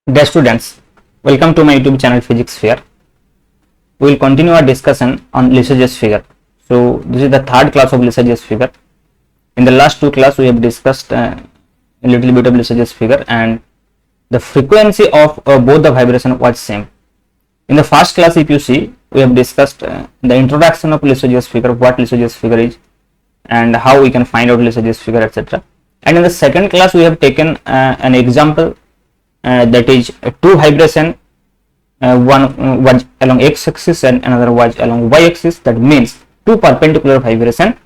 Dear students, welcome to my YouTube channel Physics Fair. We will continue our discussion on Lissajous figure. So this is the third class of Lissajous figure. In the last two classes we have discussed a little bit of Lissajous figure and the frequency of both the vibration was same. In the first class, if you see, we have discussed the introduction of Lissajous figure, what Lissajous figure is and how we can find out Lissajous figure, etc. And in the second class we have taken an example that is two vibration, one was along x-axis and another was along y-axis. That means two perpendicular vibration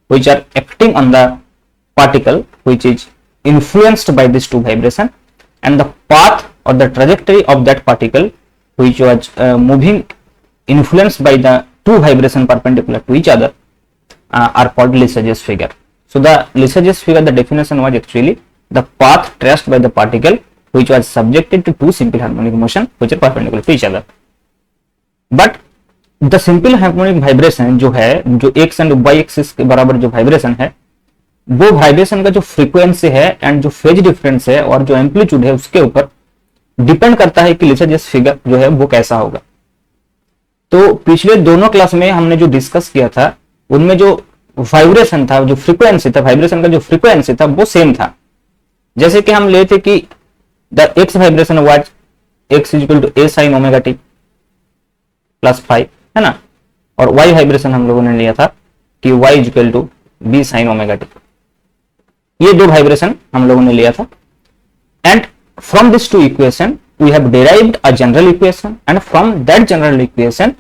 which are acting on the particle which is influenced by these two vibration, and the path or the trajectory of that particle which was moving influenced by the two vibration perpendicular to each other are called Lissajous figure. So the Lissajous figure, the definition was actually the path traced by the particle which was subjected to two simple harmonic motion which are perpendicular to each other. But the simple harmonic vibration जो है, जो x and y axis के बराबर जो vibration है, वो vibration का जो frequency है and जो phase difference है और जो amplitude है उसके ऊपर डिपेंड करता है कि Lissajous figure जो है वो कैसा होगा. तो पिछले दोनों क्लास में हमने जो डिस्कस किया था उनमें जो वाइब्रेशन था, जो फ्रीक्वेंसी था, वाइब्रेशन का जो फ्रीक्वेंसी था वो सेम था. जैसे कि हम लेते कि the x vibration was x equal to a sine omega t plus 5 है ना, और वाई वाइब्रेशन हम लोगों ने लिया था कि y equal to b sine omega t. ये दो वाइब्रेशन हम लोगों ने लिया था. And from this two equation we have derived a general equation, and from that general equation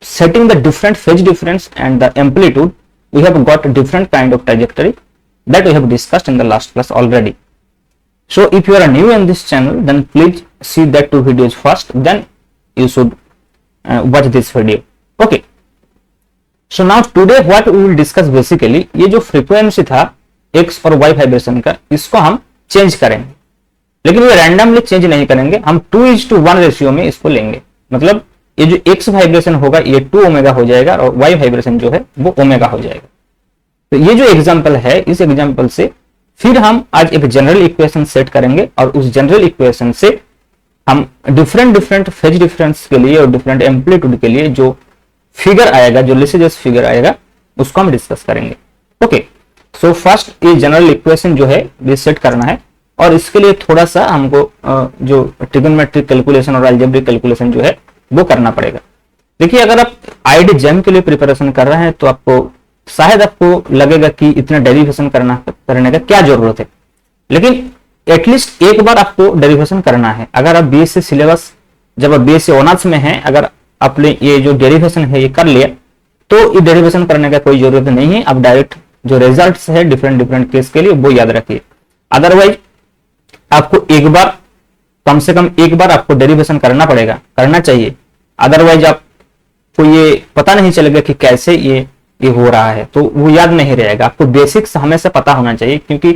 setting the different phase difference and the amplitude, we have got a different kind of trajectory that we have discussed in the last class already. So if you are new in this channel, then please see that two videos first, then you should watch this video. Okay, so now today what we will discuss basically, ये जो frequency था x और y vibration का, इसको हम change करेंगे, लेकिन ये randomly change नहीं करेंगे, हम 2:1 रेशियो में इसको लेंगे. मतलब ये जो x वाइब्रेशन होगा ये 2 ओमेगा हो जाएगा और y वाइब्रेशन जो है वो ओमेगा हो जाएगा. तो ये जो एग्जांपल है, इस एग्जांपल से फिर हम आज एक जनरल इक्वेशन सेट करेंगे और उस जनरल इक्वेशन से हम डिफरेंट फेज डिफरेंस के लिए और डिफरेंट एम्पलीट्यूड के लिए जो फिगर आएगा, जो लिसजस फिगर आएगा, उसको हम डिस्कस करेंगे. ओके, सो फर्स्ट ये जनरल इक्वेशन जो है ये सेट करना है और इसके लिए थोड़ा सा हमको जो ट्रिगोनोमेट्रिक कैलकुलेशन और अलजेब्रिक कैलकुलेशन जो है वो करना पड़ेगा. देखिए, अगर आप आईआईटी जेम के लिए प्रिपरेशन कर रहे हैं तो आपको शायद आपको लगेगा कि इतना डेरिवेशन करने का क्या जरूरत है, लेकिन एटलीस्ट एक बार आपको डेरिवेशन करना है. अगर आप बीएससी सिलेबस, जब आप बीएससी ऑनर्स में हैं, अगर आपने ये जो डेरिवेशन है ये कर लिया तो ये डेरिवेशन करने का कोई जरूरत नहीं है. आप डायरेक्ट जो रिजल्ट है डिफरेंट केस के लिए वो याद रखिए. अदरवाइज आपको एक बार, कम से कम एक बार आपको डेरिवेशन करना पड़ेगा, करना चाहिए. अदरवाइज आपको ये पता नहीं चलेगा कि कैसे ये हो रहा है, तो वो याद नहीं रहेगा. आपको बेसिक्स हमेशा पता होना चाहिए, क्योंकि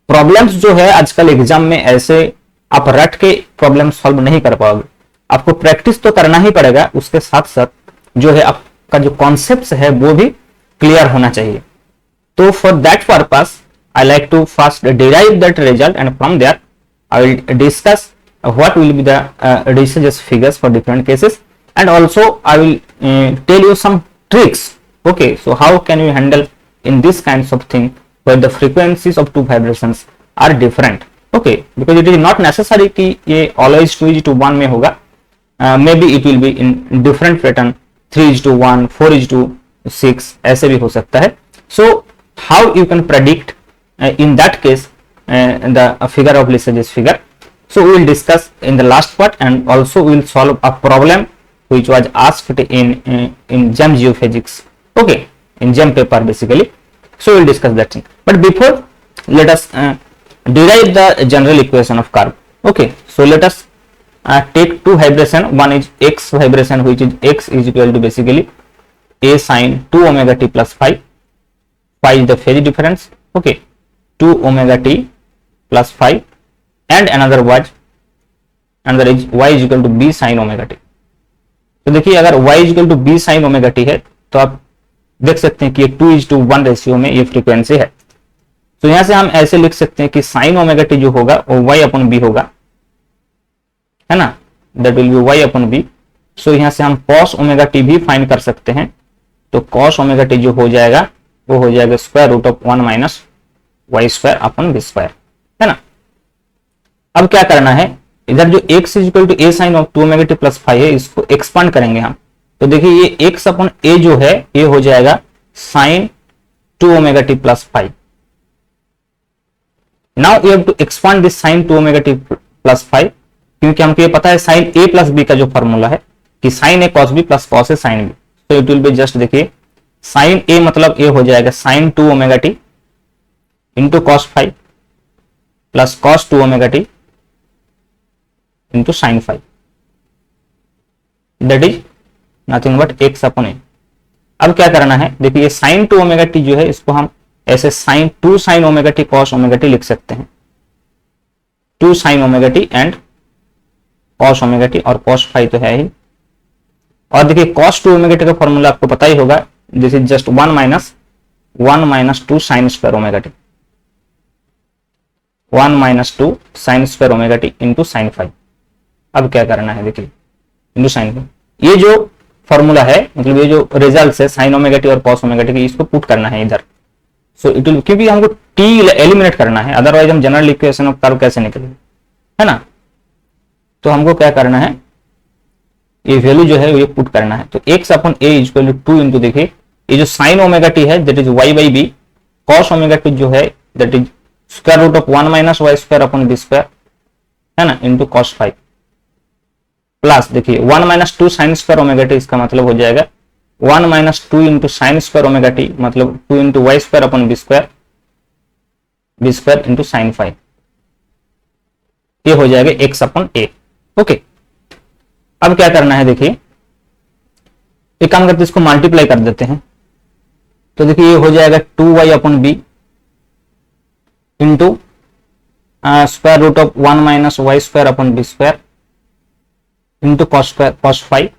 प्रॉब्लम्स जो है आजकल एग्जाम में ऐसे आप रट के प्रॉब्लम सॉल्व नहीं कर पाओगे. आपको प्रैक्टिस तो करना ही पड़ेगा, उसके साथ साथ जो है आपका जो कॉन्सेप्ट है वो भी क्लियर होना चाहिए. तो for that purpose I like to first derive that result and from there I will discuss what will be the Lissajous figures for different cases, and also I will tell you some tricks. Okay, so how can you handle in this kinds of thing where the frequencies of two vibrations are different. Okay, because it is not necessary कि ये always 2:1 में होगा, maybe it will be in different pattern 3:1, 4:6 ऐसे भी हो सकता है. So how you can predict in that case the figure of Lissajous figure. So we will discuss in the last part, and also we will solve a problem which was asked in GEM geophysics. Okay, in GEM paper basically. So we will discuss that thing. But before, let us derive the general equation of curve. Okay, so let us take two vibration. One is x vibration, which is x is equal to basically a sine 2 omega t plus phi. Phi is the phase difference. Okay, 2 omega t plus phi. And another is y is equal to b sin omega t. तो देखिए, अगर y is equal to b sin omega t है तो आप देख सकते हैं कि ये 2:1 रेशियो में ये फ्रीक्वेंसी है. तो यहां से हम ऐसे लिख सकते हैं कि साइन ओमेगा टी जो होगा वो y अपॉन बी होगा, है ना, that will be y upon b. So यहां से हम कॉस ओमेगा टी भी फाइंड कर सकते हैं। तो कॉस ओमेगा टी जो हो जाएगा वो हो जाएगा square root of 1 minus y square upon b square, है ना। अब क्या करना है, इधर जो x is equal to a sine of 2 omega t plus 5 है, इसको एक्सपांड करेंगे हम। तो देखिए ये x अपॉन ए जो है ये हो जाएगा sine 2 omega t plus 5। Now you have to expand this sine 2 omega t plus 5, क्योंकि हमको ये पता है साइन ए प्लस बी का जो फॉर्मूला है कि sine a cos b plus cos a sine b. तो इट विल बी जस्ट देखिए साइन ए मतलब ये हो जाएगा sine 2 omega t into cos 5 plus cos 2 omega t into sine 5, that is nothing but x upon a. अब क्या करना है, देखिए ये साइन 2 ओमेगा टी जो है इसको हम ऐसे sine 2 sine omega t cos omega t लिख सकते हैं, 2 sine omega t and cos omega t, और कॉस 5 तो है ही। और देखिए कॉस 2 ओमेगा टी का फॉर्मूला आपको पता ही होगा, this is just 1 minus 2 sine square omega t, 1 minus 2 sine square omega t into sine 5। अब क्या करना है, देखिए इंटू साइन 5, ये जो फॉर्मूला है मतलब ये जो रिजल्ट है साइन ओमेगा टी और कॉस ओमेगा टी, इसको पुट करना है इधर। सो इट विल, क्योंकि हमको टी एलिमिनेट करना है, अदरवाइज हम जनरल इक्वेशन ऑफ कर्व कैसे निकलेंगे, है ना। तो हमको क्या करना है, ये वैल्यू जो है ये पुट करना है। तो x upon a equal to 2 into, देखिए ये जो साइन ओमेगा टी है that is y by b, cos omega t जो है that is square root of 1 minus y square upon b square, है ना, इंटू कॉस 5 प्लस देखिए 1 minus 2 sine square omega t, इसका मतलब हो जाएगा 1 minus 2 into sine square omega t, मतलब 2 into y square upon b square into sine 5, ये हो जाएगा x अपॉन ए। ओके, अब क्या करना है, देखिए एक काम करते इसको मल्टीप्लाई कर देते हैं। तो देखिए ये हो जाएगा 2y upon b into square root of 1 minus y square upon b square into cos 5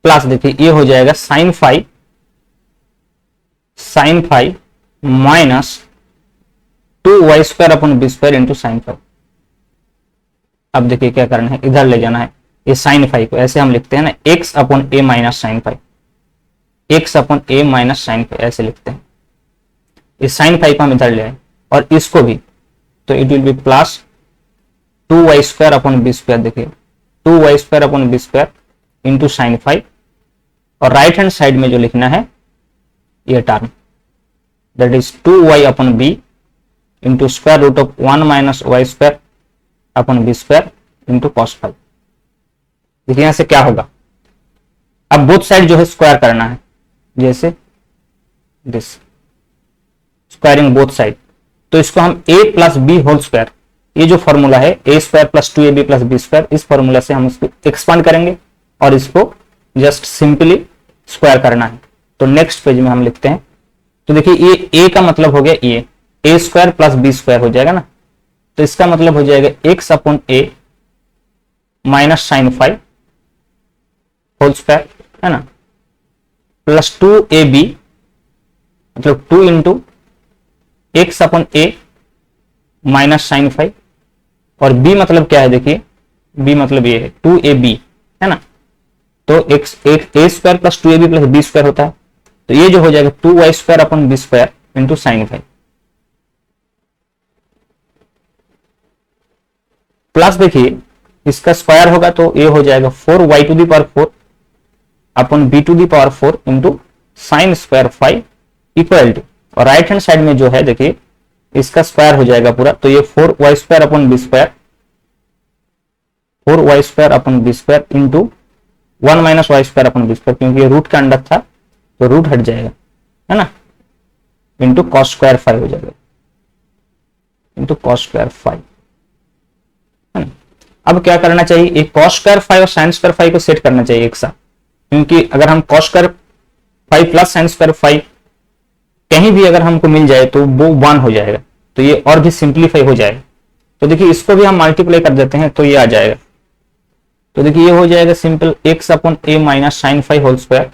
plus देखिए ये हो जाएगा sine 5 minus 2y square upon b square into sine 5। अब देखिए क्या करना है, इधर ले जाना है ये साइन 5 को, ऐसे हम लिखते हैं ना x upon a minus sine 5, x upon a minus sine 5 ऐसे लिखते हैं। इस साइन 5 को हम इधर ले आए और इसको भी, तो it will be plus 2y square upon b square, देखिए 2y square upon b square into sine 5, और राइट हैंड साइड में जो लिखना है ये term that is 2y upon b into square root of 1 minus y square upon b square into cos 5। देखिए यहां से क्या होगा, अब बोथ साइड जो है स्क्वायर करना है, जैसे दिस स्क्वायरिंग बोथ साइड। तो इसको हम a plus b whole square, ये जो फॉर्मूला है a square plus 2ab plus b square, इस फॉर्मूला से हम इसको एक्सपांड करेंगे और इसको जस्ट सिंपली स्क्वायर करना है। तो नेक्स्ट पेज में हम लिखते हैं, तो देखिए ये a का मतलब हो गया ये a square plus b square हो जाएगा ना, तो इसका मतलब हो जाएगा x upon a minus sine 5 whole square, है ना, प्लस 2ab मतलब 2 into x upon a minus sine 5, और b मतलब क्या है, देखिए b मतलब ये है 2ab, है ना, तो x a square plus 2ab plus b square होता है, तो ये जो हो जाएगा 2y square upon b square into sine 5 plus देखिए इसका स्क्वायर होगा तो ये हो जाएगा 4y to the power 4 upon b to the power 4 into sine square 5 equal to, और राइट हैंड साइड में जो है देखिए इसका स्क्वायर हो जाएगा पूरा, तो ये 4y square upon b square, 4y square upon b square into 1 minus y square upon b square, क्योंकि ये रूट का अंडर था तो रूट हट जाएगा, है ना, इंटू कॉस स्क्वायर 5 हो जाएगा, इंटू कॉस स्क्वायर 5। अब क्या करना चाहिए, एक कॉस स्क्वायर 5 और साइन स्क्वायर 5 को सेट करना चाहिए एक साथ, क्योंकि अगर हम cos square 5 plus sine square 5 कहीं भी अगर हमको मिल जाए तो वो 1 हो जाएगा, तो ये और भी सिंप्लीफाई हो जाएगा। तो देखिए इसको भी हम मल्टीप्लाई कर देते हैं तो ये आ जाएगा, तो देखिए ये हो जाएगा simple x upon a minus sine 5 whole square,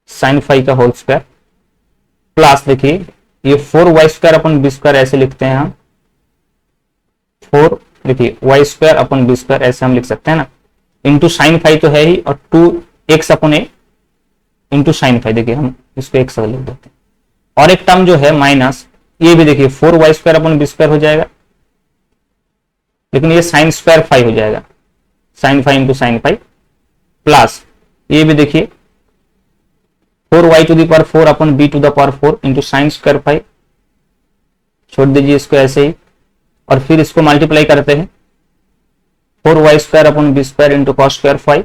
sine 5 का होल स्क्वायर, प्लस देखिए ये 4y² अपन b² ऐसे लिखते हैं हम, 4 देखिए y² अपन b² ऐसे हम लिख सकते हैं ना, इंटू साइन फाई तो है ही, और 2x अपन ए इंटू साइन फाई, देखिए हम इसको एक साथ लिख देते हैं। और एक टर्म जो है माइनस, ये भी देखिए 4y² अपन b² हो जाएगा, लेकिन ये साइन स्क्वायर फाई हो जाएगा, sine phi into sine phi, plus ये भी देखिए 4y⁴ upon b⁴ into sine square phi, छोड़ दीजिए इसको ऐसे ही, और फिर इसको मल्टीप्लाई करते हैं 4y² upon b² into cos square phi,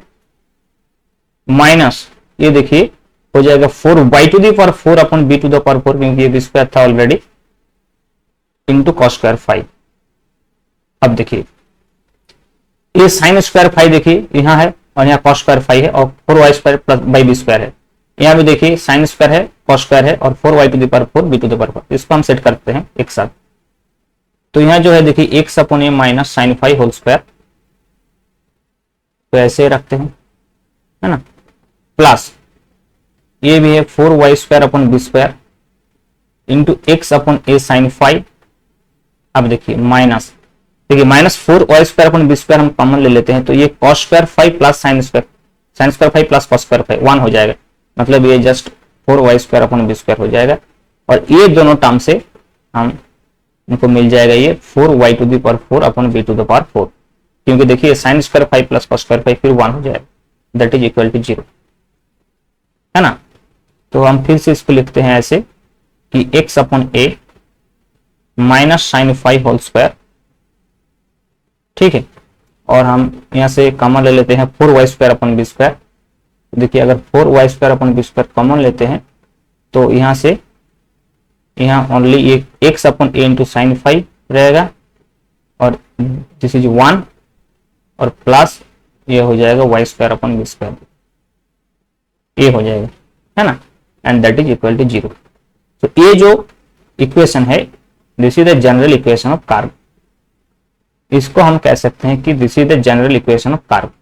minus ये देखिए हो जाएगा 4y⁴ अपन b⁴, क्योंकि ये b² था already, into cos square phi. अब देखिए ये साइन स्क्वायर फाई देखिए यहां है, और यहाँ कॉस स्क्वायर फाई है, और 4y² प्लस बाई b² है, यहाँ भी देखिए साइन स्क्वायर है, कॉस स्क्वायर है, और 4y⁴ b⁴, इसको हम सेट करते हैं एक साथ। तो यहाँ जो है देखिए x upon a minus sine phi whole square, तो ऐसे रखते हैं, है ना, प्लस ये भी है 4y² upon b² into x upon a sine phi. अब देखिए माइनस, देखिए माइनस 4y² अपन b² हम कॉमन ले लेते हैं, तो ये cos square phi plus sine square phi plus cos square phi 1 हो जाएगा, मतलब ये जस्ट 4y² अपन b² हो जाएगा, और ये दोनों टर्म से हम इनको मिल जाएगा ये 4y⁴ अपन b⁴, क्योंकि देखिए sine square phi plus cos square phi फिर 1 हो जाएगा, दैट इज इक्वल टू 0, है ना। तो हम फिर से इसको लिखते हैं ऐसे कि x upon a minus sine phi whole square, ठीक है, और हम यहां से कॉमन ले लेते हैं 4y² अपन b²। देखिए अगर 4y² अपन b² कॉमन लेते हैं तो यहां से यहाँ ओनली ये x अपन ए इंटू साइन फाई रहेगा, और दिस इज 1, और प्लस ये हो जाएगा y² अपन b², ये हो जाएगा, है ना, and that is equal to 0। तो ये जो इक्वेशन है this is the general equation of curve, इसको हम कह सकते हैं कि this is the general equation of curve,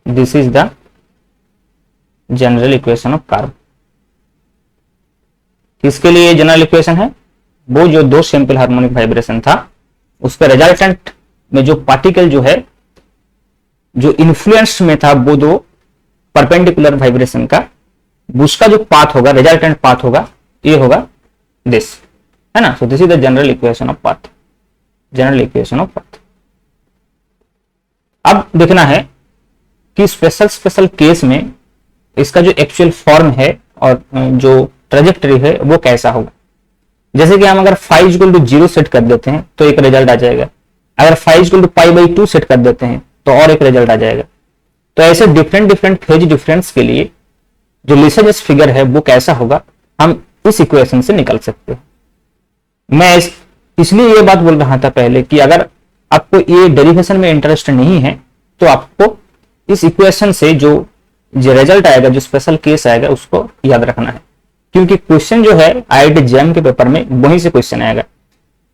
this is the general equation of curve. किसके लिए जनरल इक्वेशन है? वो जो दो सिंपल हार्मोनिक वाइब्रेशन था उसका रिजल्टेंट में जो पार्टिकल जो है जो इन्फ्लुएंस में था वो दो परपेंडिकुलर वाइब्रेशन का, उसका जो पाथ होगा, रिजल्टेंट पाथ होगा, ये होगा दिस, है ना। So this is the general equation of path, general equation of path. अब देखना है कि स्पेशल केस में इसका जो एक्चुअल फॉर्म है और जो ट्रेजेक्टरी है वो कैसा होगा। जैसे कि हम अगर फाई इक्वल टू 0 सेट कर देते हैं तो एक रिजल्ट आ जाएगा, अगर फाई इक्वल टू π/2 सेट कर देते हैं तो और एक रिजल्ट आ जाएगा। तो ऐसे डिफरेंट फेज डिफरेंस के लिए जो लिसेजस फिगर है वो कैसा होगा हम इस इक्वेशन से निकल सकते हैं। मैं इसलिए ये बात बोल रहा था पहले कि अगर आपको ये डेरिवेशन में इंटरेस्ट नहीं है तो आपको इस इक्वेशन से जो रिजल्ट आएगा, जो स्पेशल केस आएगा उसको याद रखना है, क्योंकि क्वेश्चन जो है IIT JAM के पेपर में वहीं से क्वेश्चन आएगा।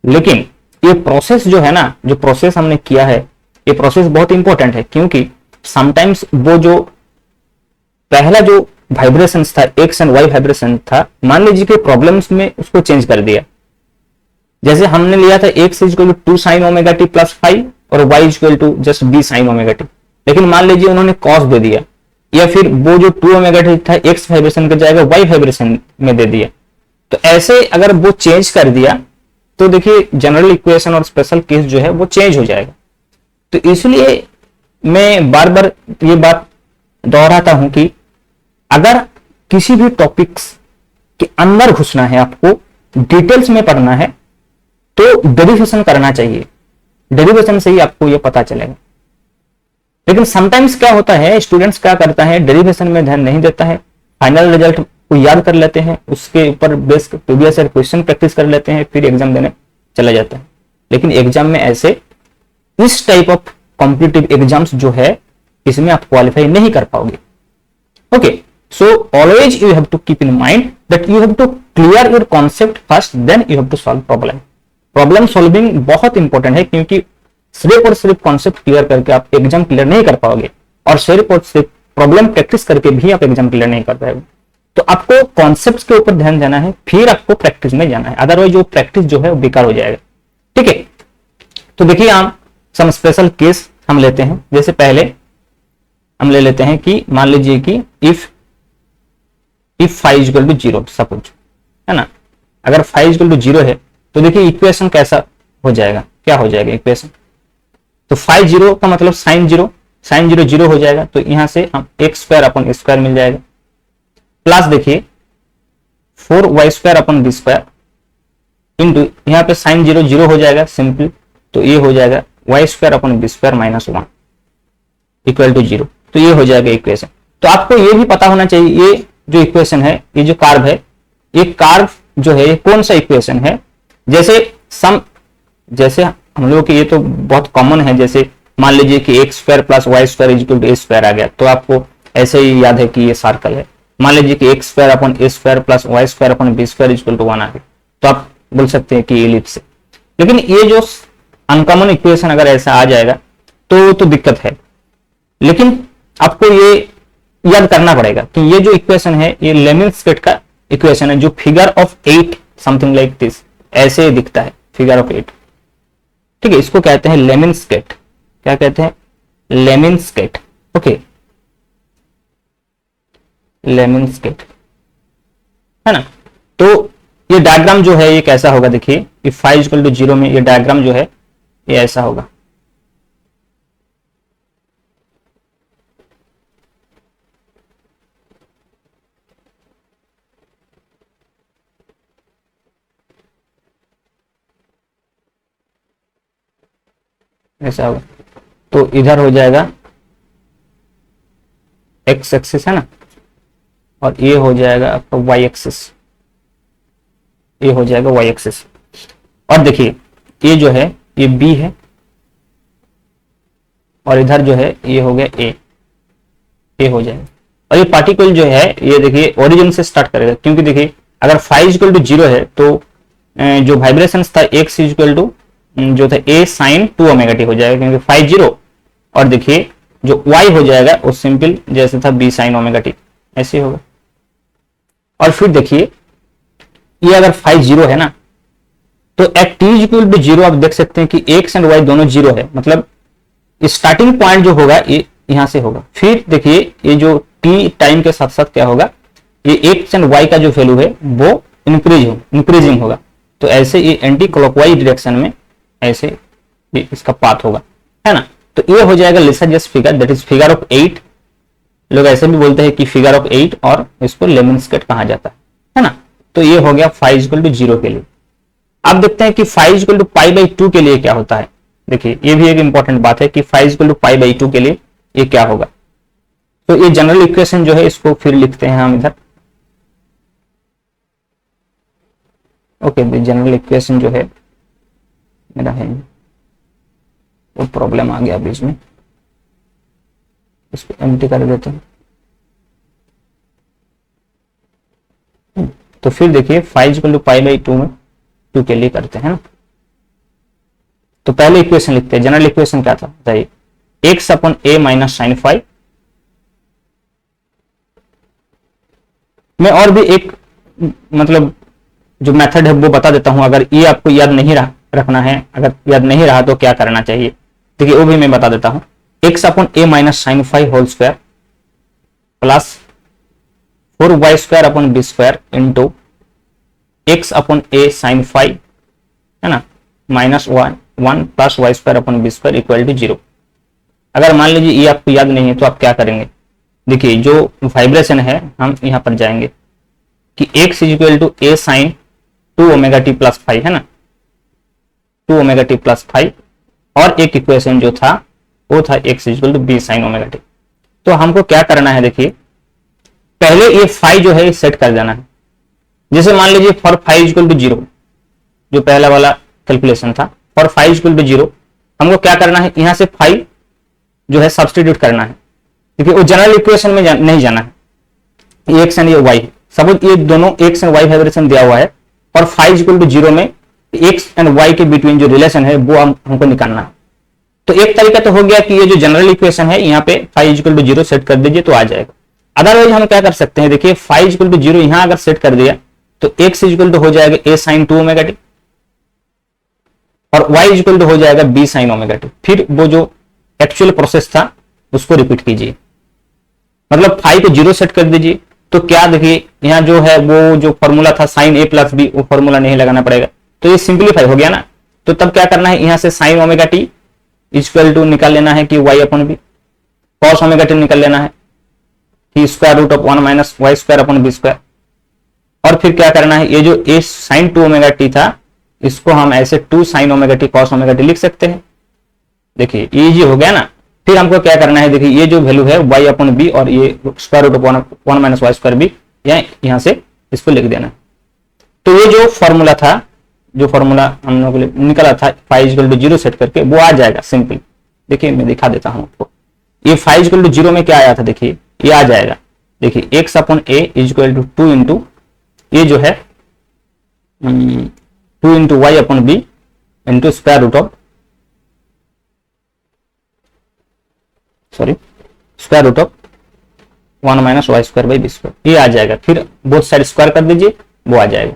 लेकिन ये प्रोसेस जो है ना, जो प्रोसेस हमने किया है ये प्रोसेस बहुत इंपॉर्टेंट है, क्योंकि समटाइम्स वो जो पहला जो वाइब्रेशन था एक्स एंड वाई वाइब्रेशन था, मान लीजिए कि प्रॉब्लम्स में उसको चेंज कर दिया। जैसे हमने लिया था x equal to 2 sin ωt plus 5 और y equal to just b sin ωt, लेकिन मान लीजिए उन्होंने कॉस दे दिया, या फिर वो जो 2 ωt था एक्स वाइब्रेशन का जाएगा वाई वाइब्रेशन में दे दिया। तो ऐसे अगर वो चेंज कर दिया तो देखिए जनरल इक्वेशन और स्पेशल केस जो है वो चेंज हो जाएगा। तो इसलिए मैं बार बार ये बात दोहराता हूं कि अगर किसी भी टॉपिक्स के अंदर घुसना है, आपको डिटेल्स में पढ़ना है, तो डेरिवेशन करना चाहिए, डेरिवेशन से ही आपको ये पता चलेगा। लेकिन समटाइम्स क्या होता है, स्टूडेंट्स क्या करता है, डेरिवेशन में ध्यान नहीं देता है, फाइनल रिजल्ट को याद कर लेते हैं, उसके ऊपर base previous year question practice कर लेते हैं, फिर एग्जाम देने चला जाता है। लेकिन एग्जाम में ऐसे इस टाइप ऑफ कॉम्पिटिटिव एग्जाम्स जो है इसमें आप क्वालिफाई नहीं कर पाओगे। Okay, so always you have to keep in mind that you have to clear your concept first, then you have to solve problem. Problem solving बहुत इंपॉर्टेंट है, क्योंकि सिर्फ और सिर्फ कॉन्सेप्ट क्लियर करके आप एग्जाम क्लियर नहीं कर पाओगे, और सिर्फ और सिर्फ प्रॉब्लम प्रैक्टिस करके भी आप एग्जाम क्लियर नहीं कर पाओगे। तो आपको कॉन्सेप्ट्स के ऊपर ध्यान देना है, फिर आपको प्रैक्टिस में जाना है, अदरवाइज वो प्रैक्टिस जो है वो बेकार हो जाएगा। ठीक है, तो देखिए हम सम स्पेशल केस हम लेते हैं। जैसे पहले हम ले लेते हैं कि मान लीजिए कि if phi equal to zero suppose, है ना। अगर फाइव इक्वल टू जीरो है तो देखिए इक्वेशन कैसा हो जाएगा, क्या हो जाएगा इक्वेशन। तो फाइव जीरो का मतलब sine zero, sine zero zero हो जाएगा, तो यहां से हम एक्स स्क्वायर अपन स्क्वायर मिल जाएगा, प्लस देखिए 4y² upon B square into यहाँ पे साइन जीरो जीरो हो जाएगा सिंपल, तो ये हो जाएगा y² upon B square minus 1 equal to zero. तो ये हो जाएगा इक्वेशन। तो आपको ये भी पता होना चाहिए ये जो इक्वेशन है, ये जो कार्व है, ये कार्व जो है ये कौन सा इक्वेशन है। जैसे हम लोग के ये तो बहुत कॉमन है, जैसे मान लीजिए कि x square plus y square equal to a square आ गया, तो आपको ऐसे ही याद है कि ये सर्कल है। मान लीजिए कि x square upon a square plus y square upon B square equal to 1 आ गया, तो आप बोल सकते हैं कि एलिप्स है। लेकिन ये जो अनकॉमन इक्वेशन अगर ऐसा आ जाएगा तो दिक्कत है। लेकिन आपको ये याद करना पड़ेगा कि ये जो इक्वेशन है ये लेमिन्स्केट का इक्वेशन है, जो figure of 8 something like this ऐसे दिखता है, फिगर ऑफ 8। ठीक है, इसको कहते हैं लेमिन्स्केट। क्या कहते हैं? लेमिन्स्केट। ओके, लेमिन्स्केट, है ना। तो ये डायग्राम जो है ये कैसा होगा, देखिए if phi equal to zero में ये डायग्राम जो है ये ऐसा होगा। ऐसा होगा, तो इधर हो जाएगा एक्स एक्सिस, है ना, और ये हो जाएगा आपका वाई एक्सिस, ये हो जाएगा वाई एक्सिस। और देखिए ये जो है ये बी है, और इधर जो है ये हो गया ए हो जाएगा। और ये पार्टिकल जो है ये देखिए ओरिजिन से स्टार्ट करेगा, क्योंकि देखिए अगर फाइव इक्वल टू जीरो है तो जो वाइब्रेशन था एक्स इक्वल टू जो था ए साइन 2 ओमेगा टी हो जाएगा, क्योंकि 5 जीरो। और देखिए जो y हो जाएगा वो सिंपल जैसे था b साइन ओमेगा टी, ऐसे होगा। और फिर देखिए ये अगर 5 जीरो है ना, तो at t equal to zero आप देख सकते हैं कि x एंड y दोनों जीरो है, मतलब स्टार्टिंग पॉइंट जो होगा ये यहां से होगा। फिर देखिए ये जो t टाइम के साथ साथ क्या होगा, ये x एंड y का जो वैल्यू है वो इंक्रीजिंग होगा। तो ऐसे ये एंटी क्लॉकवाइज डायरेक्शन में ऐसे इसका पाथ होगा, है ना। तो ये हो जाएगा Lissajous figure, that is figure of 8। लोग ऐसे भी बोलते हैं कि फिगर ऑफ 8, और इसको लेमिन्स्केट कहा जाता है ना। तो ये हो गया 5 इक्वल टू जीरो के लिए। अब देखते हैं कि 5 इक्वल टू पाई बाई 2 के लिए क्या होता है। देखिए ये भी एक इंपॉर्टेंट बात है कि 5 इक्वल टू पाई बाई 2 के लिए ये क्या होगा। तो ये जनरल इक्वेशन जो है इसको फिर लिखते हैं हम इधर। ओके, जनरल इक्वेशन जो है मेरा है, वो प्रॉब्लम आ गया बीच में, इसको एम्प्टी कर देते हैं। तो फिर देखिए 5 इक्वल टू पाई बाई 2 में 2 के लिए करते हैं ना। तो पहले इक्वेशन लिखते हैं। जनरल इक्वेशन क्या था बताइए, x upon a minus sine 5। मैं और भी एक मतलब जो मेथड है वो बता देता हूं, अगर ये आपको याद नहीं रखना है, अगर याद नहीं रहा तो क्या करना चाहिए, देखिए वो भी मैं बता देता हूं। X upon a minus sine 5 whole square plus 4y² upon B square into x upon a sine 5, है ना, minus 1 plus y² upon B square equal to 0। अगर मान लीजिए ये आपको याद नहीं है तो आप क्या करेंगे, देखिए जो वाइब्रेशन है हम यहां पर जाएंगे कि x equal to a sine 2 omega t plus 5, है ना, 2 ओमेगा टी प्लस 5, और एक इक्वेशन जो था वो था x equal to b sine omega t. तो हमको क्या करना है, देखिए पहले ये 5 जो है सेट कर देना है। जैसे मान लीजिए फॉर 5 इक्वल टू 0 जो पहला वाला कैलकुलेशन था, फॉर 5 इक्वल टू 0 हमको क्या करना है, यहां से 5 जो है सब्स्टिट्यूट करना है। देखिए वो जनरल इक्वेशन में नहीं जाना है, एक्स एंड ये वाई, सपोज ये दोनों एक्स एंड वाई वाइब्रेशन दिया हुआ है, और 5 इक्वल टू 0 में एक्स एंड वाई के बिटवीन जो रिलेशन है वो हमको निकालना है। तो एक तरीका तो हो गया कि ये जो जनरल इक्वेशन है यहाँ पे 5 इक्वल टू 0 सेट कर दीजिए तो आ जाएगा। अदरवाइज हम क्या कर सकते हैं, देखिए फाइव इक्वल टू जीरो यहां अगर सेट कर दिया तो एक्स इक्वल टू हो जाएगा ए साइन 2 ओमेगा टी और y इक्वल टू हो जाएगा b साइन ओमेगा टी। फिर वो जो एक्चुअल प्रोसेस था उसको रिपीट कीजिए, मतलब फाइव को जीरो सेट कर दीजिए। तो क्या देखिए यहाँ जो है वो जो फॉर्मूला था साइन a प्लस बी, वो फॉर्मूला नहीं लगाना पड़ेगा, तो ये सिंप्लीफाई हो गया ना। तो तब क्या करना है, यहाँ से sine omega t equal to निकाल लेना है कि y upon b, cos omega t निकाल लेना है कि square root of 1 minus y square upon B square. और फिर क्या करना है, ये जो a साइन 2 ओमेगा टी था इसको हम ऐसे 2 sine omega t cos omega t लिख सकते हैं। देखिए इजी हो गया ना। फिर हमको क्या करना है, देखिए ये जो वैल्यू है y अपन बी और ये square root of 1 minus y square b, यहाँ से इसको लिख देना। तो ये जो फॉर्मूला था, जो फॉर्मूला हम लोगों को निकला था phi equal to zero set करके, वो आ जाएगा सिंपल। देखिए मैं दिखा देता हूं आपको, ये फाइव इक्वल टू जीरो में क्या आया था, देखिए ये आ जाएगा। देखिए x upon a equal to 2 into ये जो है 2 into y upon b into square root of square root of 1 minus y square by b square, ये आ जाएगा। फिर बोथ साइड स्क्वायर कर दीजिए, वो आ जाएगा।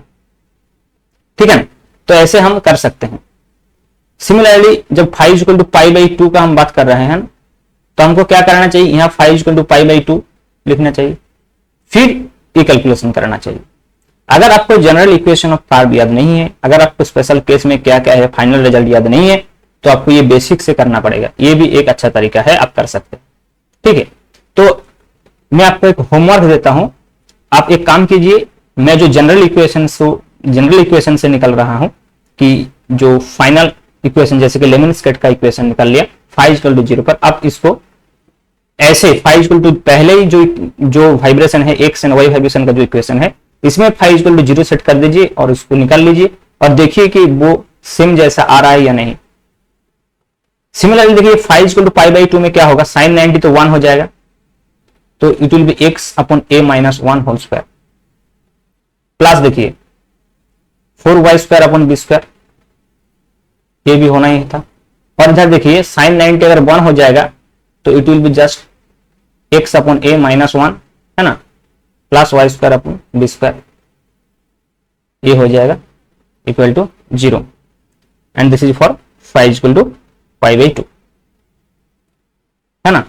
ठीक है ना, तो ऐसे हम कर सकते हैं। सिमिलरली जब phi equal to pi by 2 का हम बात कर रहे हैं तो हमको क्या करना चाहिए, यहाँ phi equal to pi by 2 लिखना चाहिए, फिर ये कैलकुलेशन करना चाहिए। अगर आपको जनरल इक्वेशन ऑफ कार्ब याद नहीं है, अगर आपको स्पेशल केस में क्या क्या है फाइनल रिजल्ट याद नहीं है, तो आपको ये बेसिक से करना पड़ेगा। ये भी एक अच्छा तरीका है, आप कर सकते हैं। ठीक है, तो मैं आपको एक होमवर्क देता हूं, आप एक काम कीजिए, मैं जो जनरल इक्वेशन से निकल रहा हूं कि जो फाइनल इक्वेशन जैसे कि लेमनस्केट का इक्वेशन निकल लिया फाइव इक्वल टू जीरो पर, आप इसको ऐसे फाइव इक्वल टू पहले ही जो वाइब्रेशन है एक्स एंड वाई वाइब्रेशन का जो इक्वेशन है, इसमें phi equal to zero set कर दीजिए और उसको निकाल लीजिए और देखिए कि वो सेम जैसा आ रहा है या नहीं। सिमिलरली देखिए phi equal to pi by 2 में क्या होगा, साइन 90 तो 1 हो जाएगा, तो it will be x upon a minus 1 whole square plus देखिए 4y square upon b square, ये भी होना ही था। और इधर देखिए साइन 90 अगर 1 हो जाएगा तो it will be just x upon a minus 1 है ना, plus y square upon b square, ये हो जाएगा equal to 0 and this is for phi equal to pi by 2 है ना।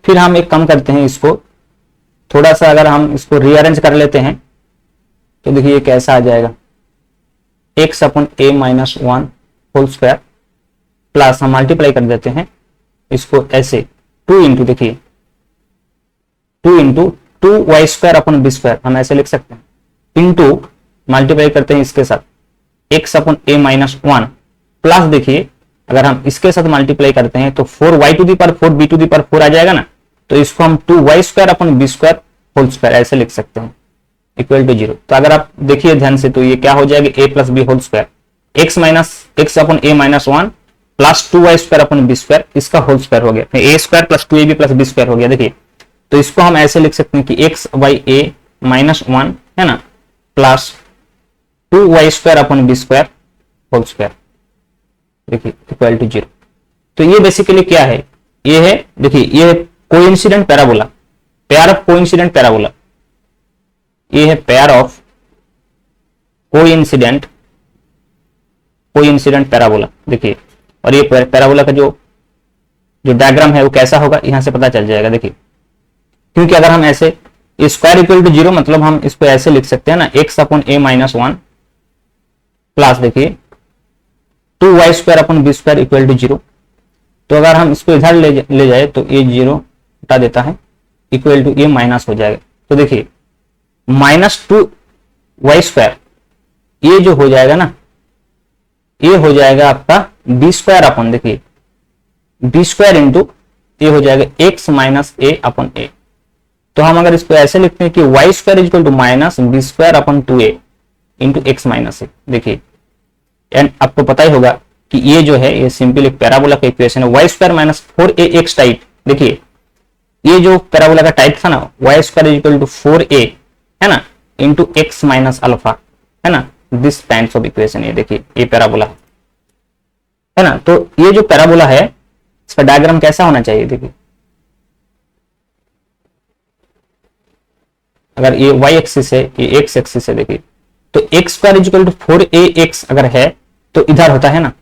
फिर हम एक काम करते हैं, इसको थोड़ा सा अगर हम इसको रीअरेंज कर लेते हैं तो देखिए कैसा आ जाएगा, x upon a minus 1 whole square plus हम मल्टीप्लाई कर देते हैं इसको ऐसे 2 इंटू देखिए 2 into 2y square upon b square, हम ऐसे लिख सकते हैं, इंटू मल्टीप्लाई करते हैं इसके साथ x upon a minus 1 plus देखिए अगर हम इसके साथ मल्टीप्लाई करते हैं तो 4y to the power 4 b to the power 4 आ जाएगा ना, तो इसको हम 2y square upon b square whole square ऐसे लिख सकते हैं इक्वल टू 0। तो अगर आप देखिए ध्यान से तो ये क्या हो जाएगा, a plus b whole square x minus x upon a minus 1 plus 2y square upon b square, इसका होल स्क्वायर हो गया, फिर a square plus 2ab plus b square हो गया। देखिए तो इसको हम ऐसे लिख सकते हैं कि एक्स बाई ए माइनस 1 है ना plus 2y square upon b square whole square, देखिए इक्वल टू 0। तो ये बेसिकली क्या है, ये है देखिए ये है coincident parabola, pair of coincident parabola, ये है पेयर ऑफ कोइंसिडेंट पैराबोला। देखिए और ये पैराबोला का जो डायग्राम है वो कैसा होगा यहां से पता चल जाएगा। देखिए क्योंकि अगर हम ऐसे स्क्वायर इक्वल टू 0 मतलब हम इसको ऐसे लिख सकते हैं ना, x upon a minus 1 plus देखिए 2y square upon b square equal to 0। तो अगर हम इसको इधर ले जाए तो ये 0 हटा देता है, इक्वल टू ये माइनस हो जाएगा। तो देखिए माइनस 2y स्क्वायर ये जो हो जाएगा ना, ये हो जाएगा आपका बी स्क्वायर अपॉन देखिए बी स्क्वायर इंटू ये हो जाएगा x minus a upon a. तो हम अगर इसको ऐसे लिखते हैं कि y square equal to minus b square upon 2a into x minus a. देखिए एंड आपको पता ही होगा कि ये जो है ये सिंपल एक पैराबोला का इक्वेशन है, Y square minus 4ax type. देखिए ये जो पैराबोला का टाइप था ना, Y square equal to 4a है ना इंटू एक्स माइनस अल्फा है ना, दिस काइंड ऑफ इक्वेशन। ये देखिए ये पैराबोला है ना। तो ये जो पैराबोला है इसका डायग्राम कैसा होना चाहिए, देखिए अगर ये y एक्सिस है, ये x एक्सिस है, देखिए तो x square is equal to 4ax अगर है तो इधर होता है ना,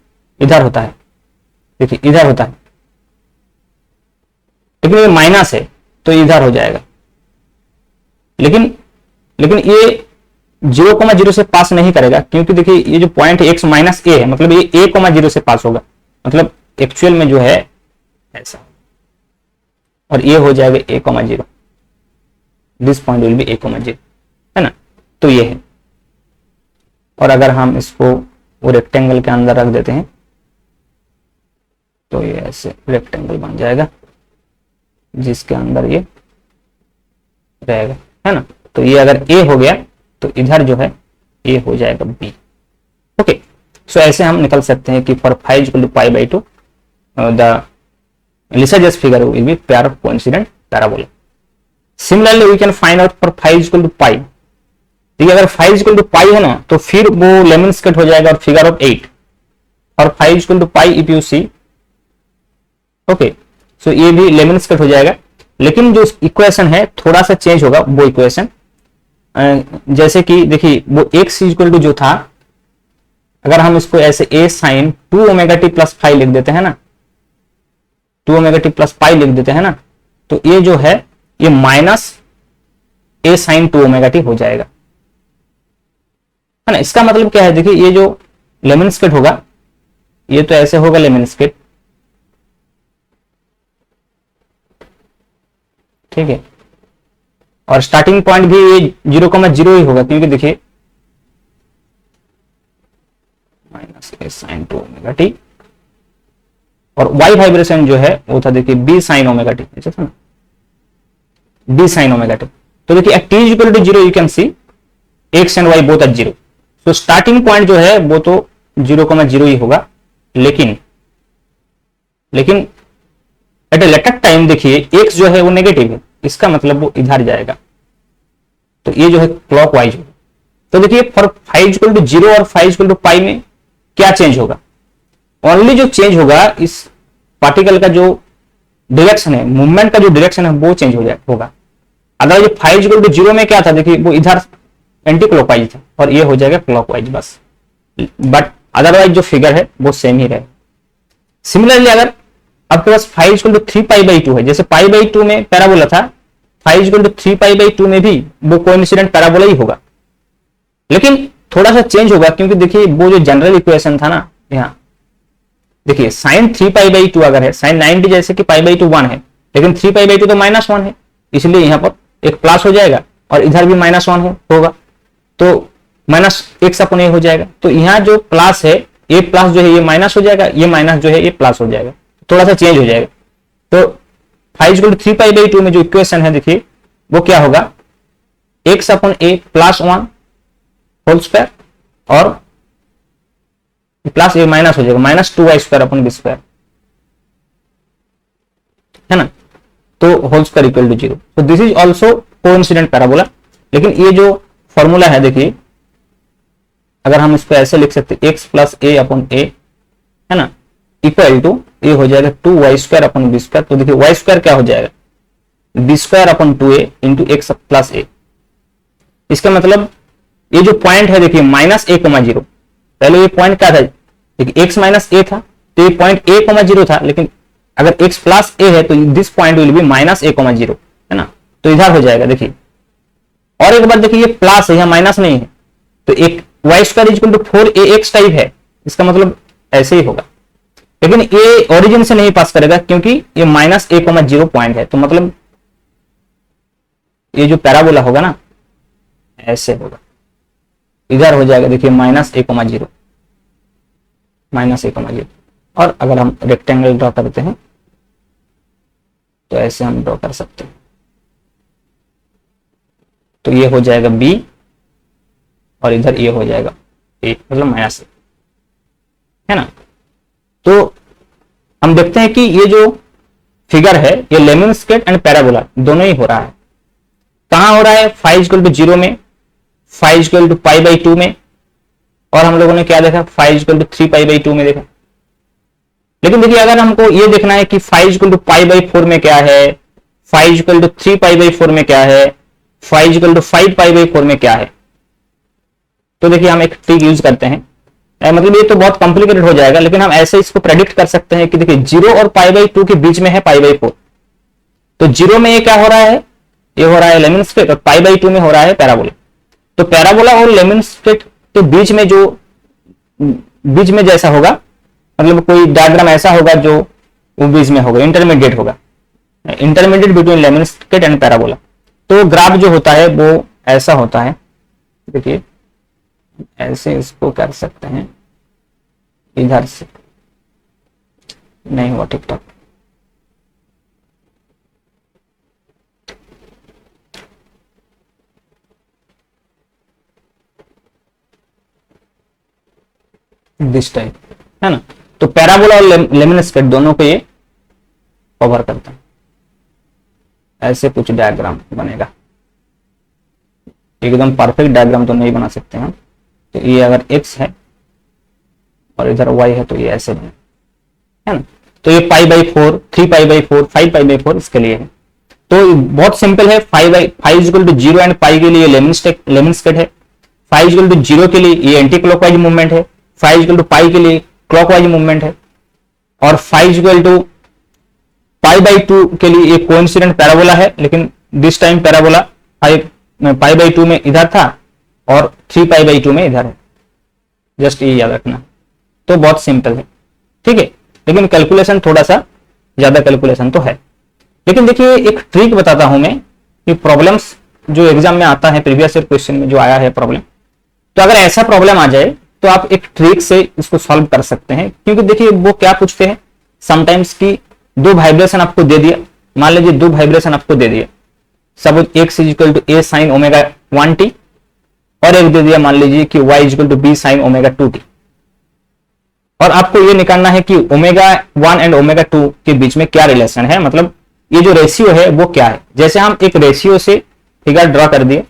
इधर होता है, देखिए इधर होता है, लेकिन ये माइनस है तो इधर हो जाएगा। लेकिन ये 0,0 से पास नहीं करेगा, क्योंकि देखिए ये जो पॉइंट x माइनस ए है, मतलब ये a,0 से पास होगा, मतलब एक्चुअल में जो है ऐसा, और ये हो जाएगा a,0, this point will B a,0, है ना। तो ये है, और अगर हम इसको वो रेक्टेंगल के अंदर रख देते हैं तो ये ऐसे रेक्टेंगल बन जाएगा जिसके अंदर ये रहेगा, है ना। तो ये अगर a हो गया तो इधर जो है ये हो जाएगा b। ओके, सो ऐसे हम निकल सकते हैं कि for phi equal to pi by 2 the Lysage's figure will be pair of coincident parabola. Similarly we can find out for phi equal to pi. देखिए अगर phi इक्वल टू पाई है ना तो फिर वो लेमनस्केट हो जाएगा और फिगर ऑफ 8, और phi equal to pi if you see, okay, so ये भी लेमनस्केट हो जाएगा। लेकिन जो इक्वेशन है थोड़ा सा चेंज होगा वो इक्वेशन, जैसे कि देखिए वो x इक्वल टू जो था, अगर हम इसको ऐसे a sine 2 omega t plus phi लिख देते हैं ना, 2 ओमेगा टी प्लस पाई लिख देते हैं ना, तो ये जो है ये minus a sine 2 omega t हो जाएगा, है ना। इसका मतलब क्या है, देखिए ये जो लेमनस्केट होगा ये तो ऐसे होगा लेमनस्केट, ठीक है, और स्टार्टिंग पॉइंट भी ये 0,0 ही होगा, क्योंकि देखिए minus a sine 2 omega t, और y वाइब्रेशन जो है वो था देखिए b साइन ओमेगा टी, ऐसा था ना, b साइन ओमेगा टी। तो देखिए at t equal to 0 you can see x and y both at 0, तो स्टार्टिंग पॉइंट जो है वो तो 0,0 ही होगा, लेकिन एट ए लेटर टाइम देखिए x जो है वो नेगेटिव है, इसका मतलब वो इधर जाएगा, तो ये जो है क्लॉकवाइज होगा। तो देखिए फॉर phi इक्वल टू 0 और phi इक्वल टू पाई में क्या चेंज होगा, ओनली जो चेंज होगा इस पार्टिकल का जो डायरेक्शन है, मूवमेंट का जो डायरेक्शन है वो चेंज होगा। अदरवाइज phi इक्वल टू 0 में क्या था, देखिए वो इधर एंटी क्लॉकवाइज था और ये हो जाएगा क्लॉकवाइज बस, बट अदरवाइज जो फिगर है वो सेम ही रहे। सिमिलरली अगर आपके पास phi equal to 3 pi by 2 है, जैसे पाई बाई 2 में पैराबोला था, phi equal to 3 pi by 2 में भी वो कोइंसिडेंट पैराबोला ही होगा, लेकिन थोड़ा सा चेंज होगा, क्योंकि देखिए वो जो जनरल इक्वेशन था ना, यहाँ देखिए साइन 3 पाई बाई 2 अगर है, साइन 90 जैसे कि पाई बाई 2 1 है, लेकिन 3 पाई बाई 2 तो माइनस 1 है, इसलिए यहाँ पर एक प्लस हो जाएगा, और इधर भी माइनस 1 होगा, तो माइनस x अपन ए हो जाएगा। तो यहाँ जो प्लस है ये प्लस जो है ये माइनस हो जाएगा, ये माइनस जो है ये प्लस हो जाएगा, थोड़ा सा चेंज हो जाएगा। तो phi equal to 3 pi by 2 में जो इक्वेशन है देखिए वो क्या होगा, x upon a plus 1 whole square, और प्लस ए माइनस हो जाएगा minus 2y square upon B square, है ना। तो होल स्क्वायर इक्वल टू 0। तो this is also coincident parabola. लेकिन ये जो फॉर्मूला है देखिए, अगर हम इसको ऐसे लिख सकते x प्लस ए अपन ए, है ना, इक्वल टू ये हो जाएगा 2y square upon B square. तो देखिए y स्क्वायर क्या हो जाएगा, b square upon 2a into x plus a. इसका मतलब ये जो पॉइंट है देखिए माइनस ए कोमा 0, पहले ये पॉइंट क्या था, देखिए x माइनस ए था, तो ये पॉइंट ए कोमा 0 था, लेकिन अगर x प्लस ए है तो this point will be minus a comma 0, है ना। तो इधर हो जाएगा देखिए, और एक बार देखिए ये प्लस है, यहाँ माइनस नहीं है, तो एक y square equal to 4ax type है, इसका मतलब ऐसे ही होगा। लेकिन ये ओरिजिन से नहीं पास करेगा, क्योंकि ये माइनस ए कोमा 0 पॉइंट है, तो मतलब ये जो पैराबोला होगा ना ऐसे होगा, इधर हो जाएगा देखिए minus a comma 0, minus a comma 0। और अगर हम रेक्टेंगल ड्रॉ करते हैं तो ऐसे हम ड्रॉ कर सकते हैं, तो ये हो जाएगा b और इधर ये हो जाएगा a, मतलब माइनस ए, है ना। तो हम देखते हैं कि ये जो फिगर है ये लेमनस्केट एंड पैराबोला दोनों ही हो रहा है। कहां हो रहा है, phi इक्वल टू 0 में, phi equal to pi by 2 में, और हम लोगों ने क्या देखा, phi equal to 3 pi by 2 में देखा। लेकिन देखिए अगर हमको ये देखना है कि phi equal to pi by 4 में क्या है, phi equal to 3 pi by 4 में क्या है, phi equal to 5 pi by 4 में क्या है। तो देखिए हम एक ट्रिक यूज करते हैं, मतलब ये तो बहुत कॉम्प्लिकेटेड हो जाएगा, लेकिन हम ऐसे इसको प्रेडिक्ट कर सकते हैं कि देखिए 0 और पाई बाई 2 के बीच में है पाई बाई 4। तो 0 में ये क्या हो रहा है, ये हो रहा है लेमन स्केट, और पाई बाई 2 में हो रहा है पैराबोला। तो पैराबोला और लेमन स्केट के बीच में जो बीच में जैसा होगा, मतलब कोई डायग्राम ऐसा होगा जो वो बीच में होगा, इंटरमीडिएट होगा, intermediate between lemniscate and parabola. तो ग्राफ जो होता है वो ऐसा होता है, देखिए ऐसे इसको कर सकते हैं, इधर से नहीं हुआ ठीक ठाक। दिस टाइप है ना। तो पैराबोला और लेमन स्केट दोनों को ये कवर करता है। ऐसे कुछ डायग्राम बनेगा, एकदम परफेक्ट डायग्राम तो नहीं बना सकते हम। तो ये अगर x है और इधर y है तो ये ऐसे बने, है ना। तो ये पाई by 4, 3 pi by 4, 5 pi by 4 इसके लिए है। तो बहुत सिंपल है, 5 इक्वल टू 0 एंड पाई के लिए लेमन स्केट है, 5 इक्वल टू 0 के लिए ये एंटी क्लॉकवाइज मूवमेंट है, 5 इक्वल टू पाई के लिए क्लॉकवाइज मूवमेंट है, और 5 इक्वल टू पाई बाई 2 के लिए ये कोइंसिडेंट पैराबोला है, लेकिन this time parabola pi by 2 में इधर था और 3 पाई बाई 2 में इधर है, जस्ट ये याद रखना। तो बहुत सिंपल है, ठीक है, लेकिन कैलकुलेशन थोड़ा सा ज्यादा कैलकुलेशन तो है। लेकिन देखिए एक ट्रिक बताता हूं मैं, कि प्रॉब्लम्स जो एग्जाम में आता है, प्रीवियस ईयर क्वेश्चन में जो आया है प्रॉब्लम, तो अगर ऐसा प्रॉब्लम आ जाए तो आप एक ट्रिक से इसको सॉल्व कर सकते हैं। क्योंकि देखिए वो क्या पूछते हैं समटाइम्स की, 2 वाइब्रेशन आपको दे दिया, मान लीजिए 2 वाइब्रेशन आपको दे दिया, suppose x equal to a sine omega 1t, और एक दे दिया मान लीजिए कि y equal to b sine omega 2t, और आपको ये निकालना है कि ओमेगा 1 एंड ओमेगा 2 के बीच में क्या रिलेशन है, मतलब ये जो रेशियो है वो क्या है। जैसे हम एक रेशियो से फिगर ड्रॉ कर दिए,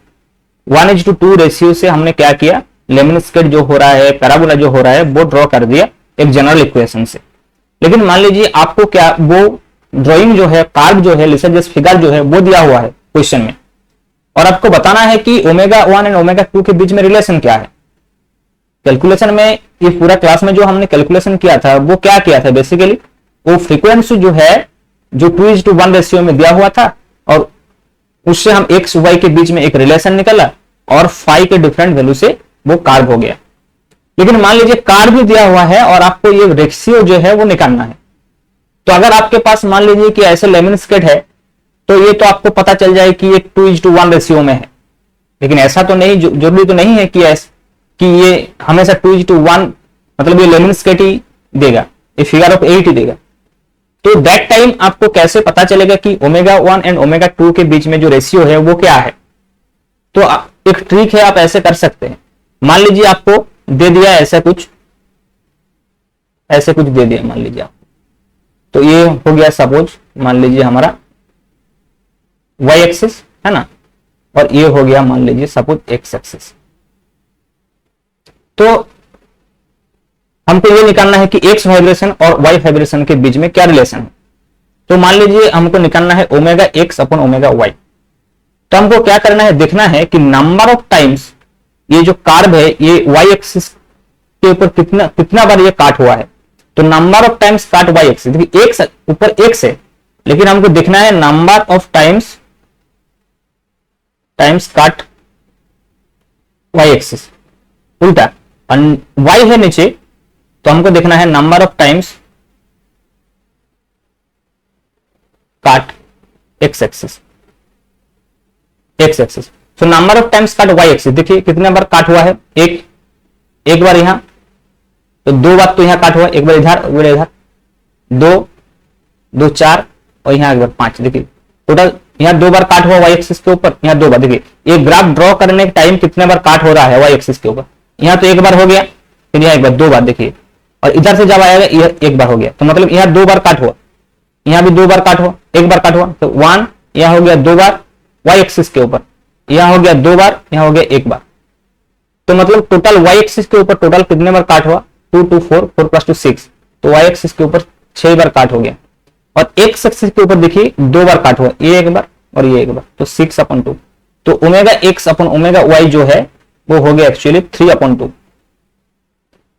1:2 रेशियो से हमने क्या किया, लेमन स्केट जो हो रहा है, पैराबोला जो हो रहा है वो ड्रॉ कर दिया एक जनरल इक्वेशन से। लेकिन मान लीजिए आपको क्या वो ड्राइंग जो है, कार्व जो है, लिसर्जियस फिगर जो है वो दिया हुआ है क्वेश्चन में, और आपको बताना है कि ओमेगा 1 एंड ओमेगा 2 के बीच में रिलेशन क्या है। कैलकुलेशन में ये पूरा क्लास में जो हमने कैलकुलेशन किया था वो क्या किया था, बेसिकली वो फ्रीक्वेंसी जो है जो 2:1 रेशियो में दिया हुआ था, और उससे हम एक्स वाई के बीच में एक रिलेशन निकला, और फाई के डिफरेंट वैल्यू से वो कार्व हो गया। लेकिन मान लीजिए कार्व भी दिया हुआ है और आपको ये रेशियो जो है वो निकालना है, तो अगर आपके पास मान लीजिए कि ऐसे लेमन स्केट है, तो ये तो आपको पता चल जाए कि ये 2:1 रेशियो में है। लेकिन ऐसा तो नहीं, जरूरी तो नहीं है कि ये हमेशा 2:1 मतलब ये लेमन स्केट ही देगा, ये फिगर ऑफ 8 ही देगा। तो दैट टाइम आपको कैसे पता चलेगा कि ओमेगा 1 एंड ओमेगा 2 के बीच में जो रेशियो है वो क्या है। तो एक ट्रिक है, आप ऐसे कर सकते हैं। मान लीजिए आपको दे दिया ऐसे कुछ दे दिया मान लीजिए आप, तो ये हो गया सपोज मान लीजिए हमारा y एक्सिस है ना, और ये हो गया मान लीजिए सपोज x एक्सिस। तो हमको ये निकालना है कि x वाइब्रेशन और y वाइब्रेशन के बीच में क्या रिलेशन है। तो मान लीजिए हमको निकालना है omega x upon omega y। तो हमको क्या करना है, देखना है कि नंबर ऑफ टाइम्स ये जो कार्व है ये y एक्सिस के ऊपर कितना बार ये काट हुआ है। तो नंबर ऑफ टाइम्स काट y एक्सिस, देखिए x ऊपर x है, लेकिन हमको देखना है नंबर ऑफ टाइम्स काट y एक्सिस उल्टा, और y है नीचे, तो हमको देखना है नंबर ऑफ टाइम्स काट x एक्सिस। तो नंबर ऑफ टाइम्स काट y एक्सिस, देखिए कितने बार काट हुआ है, एक बार यहां, तो 2 बार तो यहां काट हुआ, एक बार इधर 2 4 और यहां एक बार 5। देखिए टोटल यहां 2 बार काट हुआ y एक्सिस के ऊपर, यहां 2 बार। देखिए ये ग्राफ ड्रॉ करने के टाइम कितने बार काट हो रहा है y एक्सिस के ऊपर, यहां तो 1 बार हो गया, फिर यहां 1 बार, 2 बार देखिए, और इधर से जब आएगा यह 1 बार हो गया। तो मतलब यहां 2 बार काट हुआ, यहां भी 2 बार काट हुआ, 1 बार काट हुआ, तो 1 यहां हो गया 2 बार y एक्सिस के ऊपर, यहां हो गया 2 बार, यहां हो गया 1 बार। तो मतलब टोटल y एक्सिस के ऊपर टोटल कितने बार काट हुआ, 2 2 4 4 + 2 6, तो y एक्सिस के ऊपर 6 बार काट हो गया। और x एक्सिस के ऊपर देखिए 2 बार काट हुआ, ये 1 बार और ये 1 बार, तो 6/2। तो omega x upon omega y जो है वो हो गया एक्चुअली 3/2।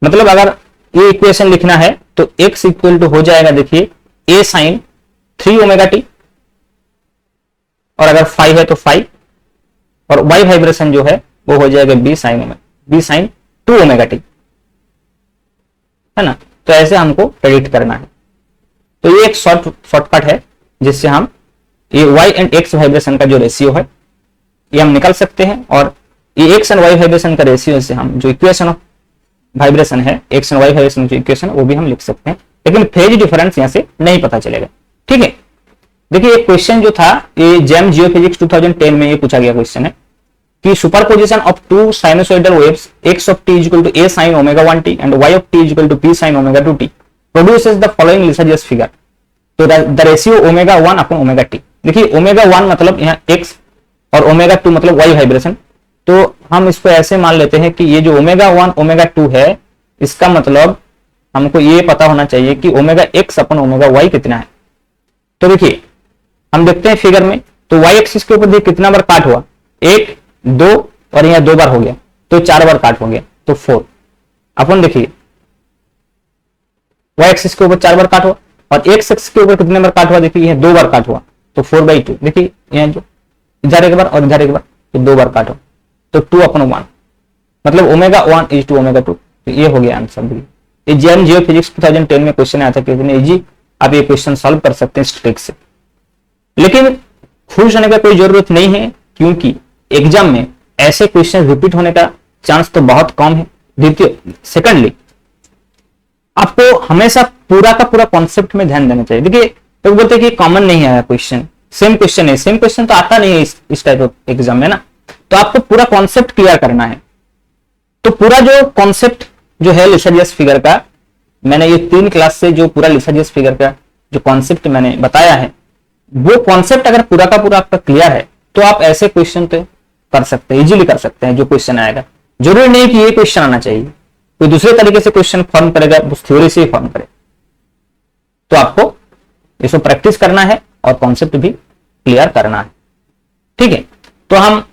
मतलब अगर ये इक्वेशन लिखना है तो x इक्वल टू हो जाएगा, देखिए a साइन 3 ओमेगा टी, और अगर फाइव है तो 5, और y वाइब्रेशन जो है वो हो जाएगा b साइन 2 ओमेगा टी, है ना। तो ऐसे हमको प्रेडिक्ट करना है। तो ये एक शॉर्टकट है जिससे हम ये y एंड x वाइब्रेशन का जो रेशियो है ये हम निकाल सकते हैं, और ये x एंड y वाइब्रेशन का रेशियो से हम जो इक्वेशन ऑफ वाइब्रेशन है, x एंड y वाइब्रेशन जो इक्वेशन वो भी हम लिख सकते हैं, लेकिन फेज डिफरेंस यहां से नहीं पता चलेगा। ठीक है, देखिए एक क्वेश्चन जो था ये जेम जियोफिजिक्स 2010 में ये पूछा गया क्वेश्चन है कि superposition of two sinusoidal waves x of t equal to a sin omega 1t and y of t equal to b sin omega 2t produces the following Lissajous figure. तो the ratio omega 1 upon omega t। देखिए omega 1 मतलब यहाँ x और omega 2 मतलब y vibration. तो हम इसको ऐसे मान लेते हैं कि ये जो ओमेगा 1 ओमेगा 2 है, इसका मतलब हमको ये पता होना चाहिए कि omega x upon omega y कितना है। तो देखिए हम देखते हैं फिगर में, तो y एक्सिस के ऊपर देखिए कितना बार काट हुआ, 1 2 और यहाँ 2 बार हो गया, तो 4 बार काट हो गया, तो 4। अपन देखिए y एक्सिस के ऊपर 4 बार काट हुआ, और x एक्सिस के ऊपर कितने बार काट हुआ, देखिए यहाँ 2 बार काट हुआ, तो 4/2। देखिए यहाँ जो इधर एक बार और इधर एक बार, तो 2 बार काट हुआ, तो 2/1 मतलब ओमेगा 1 इज टू ओमेगा 2। तो ये हो गया आंसर। ये जेम जियोफिजिक्स 2010 में क्वेश्चन आया था, कितने इजी आप ये क्वेश्चन सॉल्व कर सकते हैं ट्रिक से। लेकिन खुश होने का कोई जरूरत नहीं है, क्योंकि एग्जाम में ऐसे क्वेश्चन रिपीट होने का चांस तो बहुत कम है। द्वितीय सेकंडली आपको हमेशा पूरा का पूरा कॉन्सेप्ट में ध्यान देना चाहिए। देखिए तो बोलते हैं कि कॉमन नहीं आया क्वेश्चन, सेम क्वेश्चन है, सेम क्वेश्चन तो आता नहीं है इस टाइप ऑफ एग्जाम में ना। तो आपको पूरा कॉन्सेप्ट क्लियर करना है। तो पूरा जो कॉन्सेप्ट जो है लिसाजियस फिगर का, मैंने ये 3 क्लास से जो पूरा लिसाजियस फिगर का जो कॉन्सेप्ट मैंने बताया है, वो कॉन्सेप्ट अगर पूरा का पूरा आपका क्लियर है तो आप ऐसे क्वेश्चन तो कर सकते हैं, इजीली कर सकते हैं। जो क्वेश्चन आएगा जरूरी नहीं कि ये क्वेश्चन आना चाहिए, कोई दूसरे तरीके से क्वेश्चन फॉर्म करेगा, उस थ्योरी से ही फॉर्म करे। तो आपको इसको प्रैक्टिस करना है और कॉन्सेप्ट भी क्लियर करना है। ठीक है, तो हम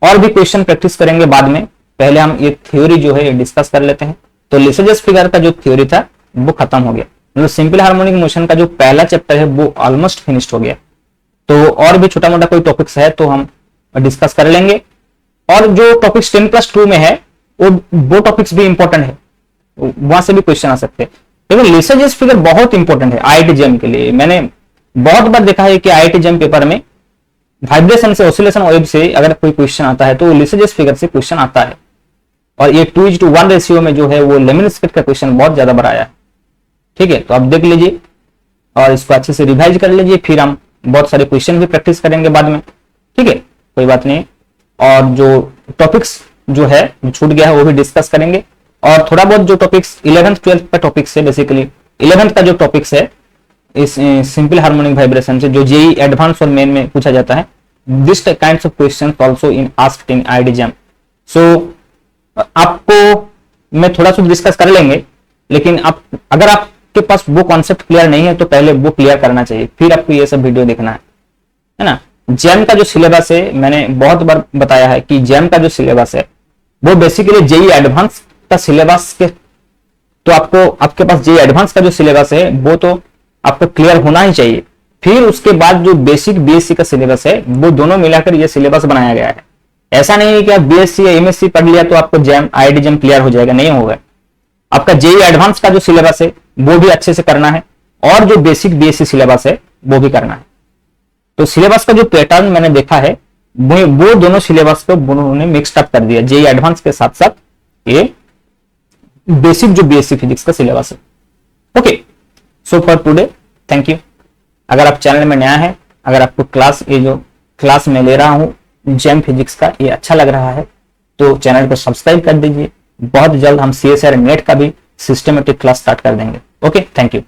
और भी क्वेश्चन प्रैक्टिस करेंगे बाद में। पहले हम ये थ्योरी जो है ये डिस्कस कर लेते हैं। तो लिसाजियस फिगर का जो थ्योरी था वो खत्म हो गया, मतलब सिंपल हार्मोनिक मोशन का जो पहला चैप्टर है वो ऑलमोस्ट फिनिश्ड हो गया। तो और भी छोटा मोटा कोई टॉपिक्स है तो हम डिस्कस कर लेंगे, और जो टॉपिक्स 10+2 में है वो टॉपिक्स भी इंपॉर्टेंट है, वहां से भी क्वेश्चन आ सकते हैं। लेकिन लिसाजियस फिगर बहुत इंपॉर्टेंट है IIT जेम के लिए। मैंने बहुत बार देखा है कि IIT जेम पेपर में वाइब्रेशन से, ऑसिलेशन वेव से अगर कोई क्वेश्चन आता है तो लिसाजियस फिगर से क्वेश्चन आता है। और ये 2:1 रेशियो में जो है वो लेमनिस्किट का क्वेश्चन बहुत ज्यादा बार आया है। ठीक है, तो आप देख लीजिए और इसको अच्छे से रिवाइज कर लीजिए, फिर हम बहुत सारे क्वेश्चन भी प्रैक्टिस करेंगे बाद में। ठीक है, कोई बात नहीं। और जो टॉपिक्स जो है छूट गया है वो भी डिस्कस करेंगे, और थोड़ा बहुत जो टॉपिक्स 11th 12th का टॉपिक्स है, बेसिकली 11th का जो टॉपिक्स है इस सिंपल हार्मोनिक वाइब्रेशन से, जो जेई एडवांस और मेन में पूछा जाता है, this kinds of question also in asked in IIT JEE. So आपको मैं थोड़ा सा डिस्कस कर लेंगे, लेकिन आप अगर आपके पास वो कॉन्सेप्ट क्लियर नहीं है तो पहले वो क्लियर करना चाहिए, फिर आपको ये सब वीडियो देखना है ना। जेम का जो सिलेबस है, मैंने बहुत बार बताया है कि जेम का जो सिलेबस है वो बेसिकली जेई एडवांस का सिलेबस के, तो आपको आपके पास जेई एडवांस का जो सिलेबस है वो तो आपको क्लियर होना ही चाहिए। फिर उसके बाद जो बेसिक बीएससी का सिलेबस है वो दोनों मिलाकर ये सिलेबस बनाया गया है। ऐसा नहीं है कि आप बीएससी या एमएससी पढ़ लिया तो आपको जेम IIT जेम क्लियर हो जाएगा, नहीं होगा। आपका जेई एडवांस का जो सिलेबस है वो भी अच्छे से करना है, और जो बेसिक बीएससी सिलेबस है वो भी करना है। तो सिलेबस का जो पैटर्न मैंने देखा है वो दोनों सिलेबस को उन्होंने मिक्सड अप कर दिया, जेई एडवांस के साथ साथ ये बेसिक जो बीएससी फिजिक्स का सिलेबस है। Okay, so for today thank you. अगर आप चैनल में नया है, अगर आपको क्लास ये जो क्लास में ले रहा हूं जेम फिजिक्स का ये अच्छा लग रहा है तो चैनल को सब्सक्राइब कर दीजिए। बहुत जल्द हम CSIR नेट का भी सिस्टमेटिक क्लास स्टार्ट कर देंगे। Okay, thank you.